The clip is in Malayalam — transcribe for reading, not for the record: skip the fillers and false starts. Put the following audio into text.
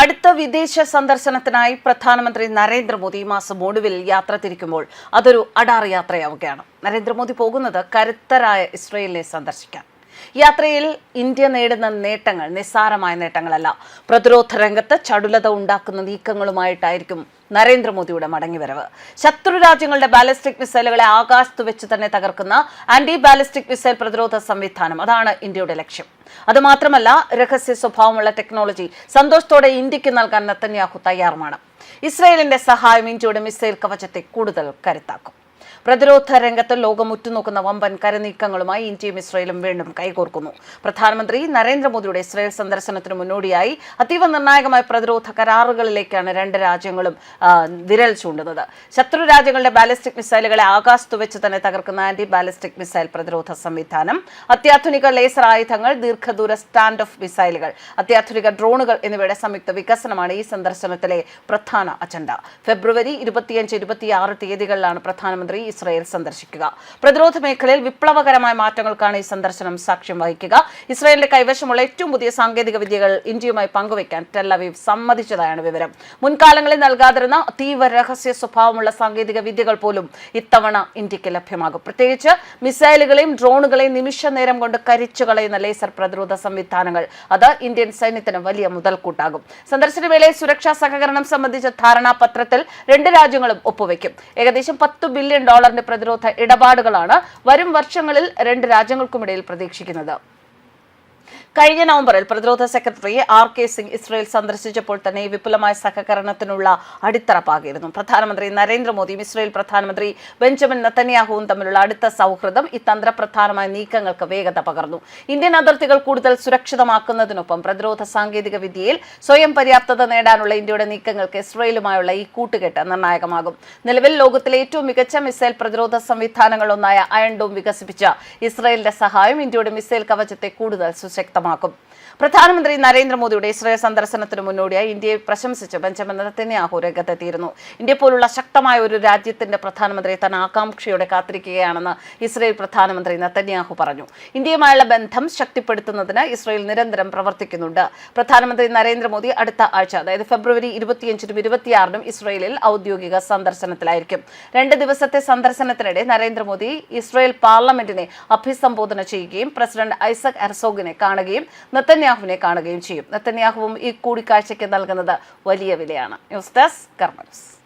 അടുത്ത വിദേശ സന്ദർശനത്തിനായി പ്രധാനമന്ത്രി നരേന്ദ്രമോദി ഈ മാസം ഒടുവിൽ യാത്ര തിരിക്കുമ്പോൾ അതൊരു അടാർ യാത്രയാവുകയാണ്. നരേന്ദ്രമോദി പോകുന്നത് കരുത്തരായ ഇസ്രയേലിനെ സന്ദർശിക്കാൻ. യാത്രയിൽ ഇന്ത്യ നേടുന്ന നേട്ടങ്ങൾ നിസ്സാരമായ നേട്ടങ്ങളല്ല. പ്രതിരോധ രംഗത്ത് ചടുലത ഉണ്ടാക്കുന്ന നീക്കങ്ങളുമായിട്ടായിരിക്കും നരേന്ദ്രമോദിയുടെ മടങ്ങിവരവ്. ശത്രു രാജ്യങ്ങളുടെ ബാലിസ്റ്റിക് മിസൈലുകളെ ആകാശത്ത് വെച്ച് തന്നെ തകർക്കുന്ന ആന്റി ബാലിസ്റ്റിക് മിസൈൽ പ്രതിരോധ സംവിധാനം, അതാണ് ഇന്ത്യയുടെ ലക്ഷ്യം. അതുമാത്രമല്ല, രഹസ്യ സ്വഭാവമുള്ള ടെക്നോളജി സന്തോഷത്തോടെ ഇന്ത്യക്ക് നൽകാൻ നെതന്യാഹു തയ്യാറുമാണ്. ഇസ്രയേലിന്റെ സഹായം ഇന്ത്യയുടെ മിസൈൽ കവചത്തെ കൂടുതൽ കരുത്താക്കും. പ്രതിരോധ രംഗത്ത് ലോകം ഉറ്റുനോക്കുന്ന വമ്പൻ കരനീക്കങ്ങളുമായി ഇന്ത്യയും ഇസ്രയേലും വീണ്ടും കൈകോർക്കുന്നു. പ്രധാനമന്ത്രി നരേന്ദ്രമോദിയുടെ ഇസ്രയേൽ സന്ദർശനത്തിന് മുന്നോടിയായി അതീവ നിർണായകമായ പ്രതിരോധ കരാറുകളിലേക്കാണ് രണ്ട് രാജ്യങ്ങളും വിരൽ ചൂണ്ടുന്നത്. ശത്രു രാജ്യങ്ങളുടെ ബാലിസ്റ്റിക് മിസൈലുകളെ ആകാശത്തു വെച്ച് തന്നെ തകർക്കുന്ന ആന്റി ബാലിസ്റ്റിക് മിസൈൽ പ്രതിരോധ സംവിധാനം, അത്യാധുനിക ലേസർ ആയുധങ്ങൾ, ദീർഘദൂര സ്റ്റാൻഡ് ഓഫ് മിസൈലുകൾ, അത്യാധുനിക ഡ്രോണുകൾ എന്നിവയുടെ സംയുക്ത വികസനമാണ് ഈ സന്ദർശനത്തിലെ പ്രധാന അജണ്ട. ഫെബ്രുവരി 25-26 തീയതികളിലാണ് പ്രധാനമന്ത്രി ഇസ്രയേൽ സന്ദർശിക്കുക. പ്രതിരോധ മേഖലയിൽ വിപ്ലവകരമായ മാറ്റങ്ങൾക്കാണ് ഈ സന്ദർശനം സാക്ഷ്യം വഹിക്കുക. ഇസ്രയേലിന്റെ കൈവശമുള്ള ഏറ്റവും പുതിയ സാങ്കേതിക വിദ്യകൾ ഇന്ത്യയുമായി പങ്കുവയ്ക്കാൻ ടെൽ-അവീവ് സമ്മതിച്ചതായാണ് വിവരം. മുൻകാലങ്ങളിൽ നൽകാതിരുന്ന അതീവ രഹസ്യ സ്വഭാവമുള്ള സാങ്കേതിക വിദ്യകൾ പോലും ഇത്തവണ ഇന്ത്യക്ക് ലഭ്യമാകും. പ്രത്യേകിച്ച് മിസൈലുകളെയും ഡ്രോണുകളെയും നിമിഷ നേരം കൊണ്ട് കരിച്ചു കളയുന്ന ലേസർ പ്രതിരോധ സംവിധാനങ്ങൾ. അത് ഇന്ത്യൻ സൈന്യത്തിന് വലിയ മുതൽക്കൂട്ടാകും. സന്ദർശന വേളയിൽ സുരക്ഷാ സഹകരണം സംബന്ധിച്ച ധാരണാപത്രത്തിൽ രണ്ട് രാജ്യങ്ങളും ഒപ്പുവെക്കും. ഏകദേശം $10 ബില്യൺ പ്രതിരോധ ഇടപാടുകളാണ് വരും വർഷങ്ങളിൽ രണ്ട് രാജ്യങ്ങൾക്കുമിടയിൽ പ്രതീക്ഷിക്കുന്നത്. കഴിഞ്ഞ നവംബറിൽ പ്രതിരോധ സെക്രട്ടറി RK സിംഗ് ഇസ്രയേൽ സന്ദർശിച്ചപ്പോൾ തന്നെ വിപുലമായ സഹകരണത്തിനുള്ള അടിത്തറ പാകിയിരുന്നു. പ്രധാനമന്ത്രി നരേന്ദ്രമോദിയും ഇസ്രയേൽ പ്രധാനമന്ത്രി ബെഞ്ചമിൻ നെതന്യാഹുവും തമ്മിലുള്ള അടുത്ത സൗഹൃദം ഈ തന്ത്രപ്രധാനമായ നീക്കങ്ങൾക്ക് വേഗത പകർന്നു. ഇന്ത്യൻ അതിർത്തികൾ കൂടുതൽ സുരക്ഷിതമാക്കുന്നതിനൊപ്പം പ്രതിരോധ സാങ്കേതിക വിദ്യയിൽ സ്വയം പര്യാപ്തത നേടാനുള്ള ഇന്ത്യയുടെ നീക്കങ്ങൾക്ക് ഇസ്രയേലുമായുള്ള ഈ കൂട്ടുകെട്ട് നിർണായകമാകും. നിലവിൽ ലോകത്തിലെ ഏറ്റവും മികച്ച മിസൈൽ പ്രതിരോധ സംവിധാനങ്ങളൊന്നായ അയൺ ഡോം വികസിപ്പിച്ച ഇസ്രയേലിന്റെ സഹായം ഇന്ത്യയുടെ മിസൈൽ കവചത്തെ കൂടുതൽ സുശക്തമാക്കും. പ്രധാനമന്ത്രി നരേന്ദ്രമോദിയുടെ ഇസ്രയേൽ സന്ദർശനത്തിന് മുന്നോടിയായി ഇന്ത്യയെ പ്രശംസിച്ച് ബെഞ്ചമിൻ നെതന്യാഹു രംഗത്തെത്തിയിരുന്നു. ഇന്ത്യ പോലുള്ള ശക്തമായ ഒരു രാജ്യത്തിന്റെ പ്രധാനമന്ത്രി താൻ ആകാംക്ഷയോടെ കാത്തിരിക്കുകയാണെന്ന് ഇസ്രയേൽ പ്രധാനമന്ത്രി നെതന്യാഹു പറഞ്ഞു. ഇന്ത്യയുമായുള്ള ബന്ധം ശക്തിപ്പെടുത്തുന്നതിന് ഇസ്രയേൽ നിരന്തരം പ്രവർത്തിക്കുന്നുണ്ട്. പ്രധാനമന്ത്രി നരേന്ദ്രമോദി അടുത്ത ആഴ്ച, അതായത് ഫെബ്രുവരി 25-26 ഇസ്രയേലിൽ ഔദ്യോഗിക സന്ദർശനത്തിലായിരിക്കും. 2 ദിവസത്തെ സന്ദർശനത്തിനിടെ നരേന്ദ്രമോദി ഇസ്രയേൽ പാർലമെന്റിനെ അഭിസംബോധന ചെയ്യുകയും പ്രസിഡന്റ് ഐസക് ഹെർസോഗിനെ കാണുകയും നെതന്യാഹുവിനെ കാണുകയും ചെയ്യും. നെതന്യാഹുവും ഈ കൂടിക്കാഴ്ചയ്ക്ക് നൽകുന്നത് വലിയ വിലയാണ്. ന്യൂസ് ഡെസ്ക് കർമ്മ ന്യൂസ്.